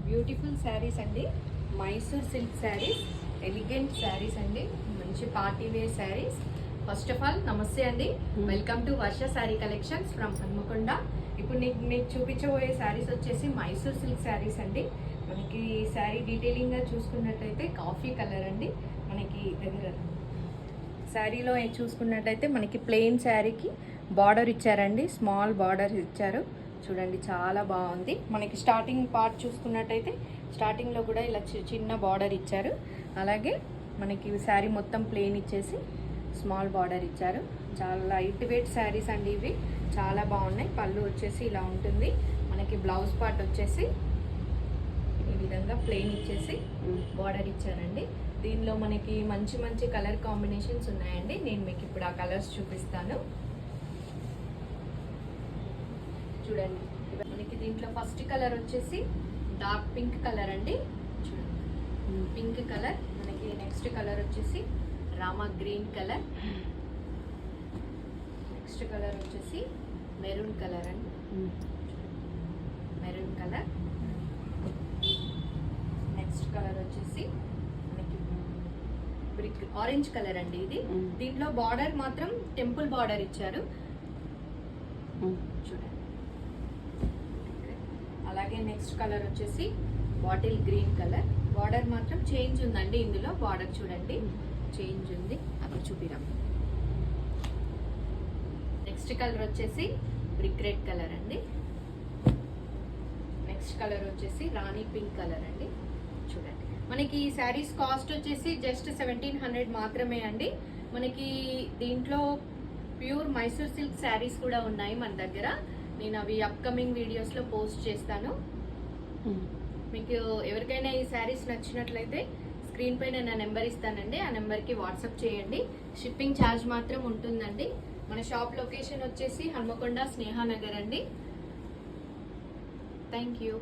Beautiful saris అండి. Mysore silk saris, elegant saris అండి, మంచి party wear saris. First of all నమస్తే అండి, welcome to Varsha sari collections from Hanamkonda. ఇప్పుడు మీకు చూపించబోయే శారీస్ వచ్చేసి మైసూర్ సిల్క్ శారీస్ అండి. మనకి శారీ డీటెయిలింగ్గా చూసుకున్నట్టయితే కాఫీ కలర్ అండి. మనకి దగ్గర శారీలో చూసుకున్నట్టయితే మనకి ప్లెయిన్ శారీకి బార్డర్ ఇచ్చారండి, స్మాల్ బార్డర్ ఇచ్చారు. చూడండి చాలా బాగుంది. మనకి స్టార్టింగ్ పార్ట్ చూసుకున్నట్టయితే స్టార్టింగ్లో కూడా ఇలా చిన్న బార్డర్ ఇచ్చారు. అలాగే మనకి శారీ మొత్తం ప్లెయిన్ ఇచ్చేసి స్మాల్ బార్డర్ ఇచ్చారు. చాలా లైట్ వెయిట్ శారీస్ అండి ఇవి, చాలా బాగున్నాయి. పళ్ళు వచ్చేసి ఇలా ఉంటుంది. మనకి బ్లౌజ్ పార్ట్ వచ్చేసి ఈ విధంగా ప్లెయిన్ ఇచ్చేసి బార్డర్ ఇచ్చారండి. దీనిలో మనకి మంచి మంచి కలర్ కాంబినేషన్స్ ఉన్నాయండి. నేను మీకు ఇప్పుడు ఆ కలర్స్ చూపిస్తాను. చూడండి, మనకి దీంట్లో ఫస్ట్ కలర్ వచ్చేసి డార్క్ పింక్ కలర్ అండి. చూడండి, పింక్ కలర్. మనకి నెక్స్ట్ కలర్ వచ్చేసి Rama green colour. Next colour వచ్చేసి మెరూన్ కలర్ అండి, మెరూన్ కలర్. నెక్స్ట్ కలర్ వచ్చేసి మనకి బ్రిక్ ఆరెంజ్ కలర్ అండి ఇది. దీంట్లో బార్డర్ మాత్రం టెంపుల్ బార్డర్ ఇచ్చారు. చూడండి. అలాగే నెక్స్ట్ కలర్ వచ్చేసి బాటిల్ గ్రీన్ కలర్. బార్డర్ మాత్రం చేంజ్ ఉందండి ఇందులో. బార్డర్ చూడండి చేంజ్ ఉంది, అక్కడ చూపిరాం. నెక్స్ట్ కలర్ వచ్చేసి బ్రిక్ రెడ్ కలర్ అండి. నెక్స్ట్ కలర్ వచ్చేసి రాణి పింక్ కలర్ అండి. చూడండి, మనకి ఈ శారీస్ కాస్ట్ వచ్చేసి జస్ట్ 1700 మాత్రమే అండి. మనకి దీంట్లో ప్యూర్ మైసూర్ సిల్క్ శారీస్ కూడా ఉన్నాయి మన దగ్గర. నేను అవి అప్కమింగ్ వీడియోస్లో పోస్ట్ చేస్తాను. మీకు ఎవరికైనా ఈ శారీస్ నచ్చినట్లయితే స్క్రీన్ పైన నా నెంబర్ ఇస్తానండి, ఆ నెంబర్కి వాట్సాప్ చేయండి. షిప్పింగ్ ఛార్జ్ మాత్రం ఉంటుందండి. మన షాప్ లొకేషన్ వచ్చేసి హన్మకొండ స్నేహానగర్ అండి. Thank you.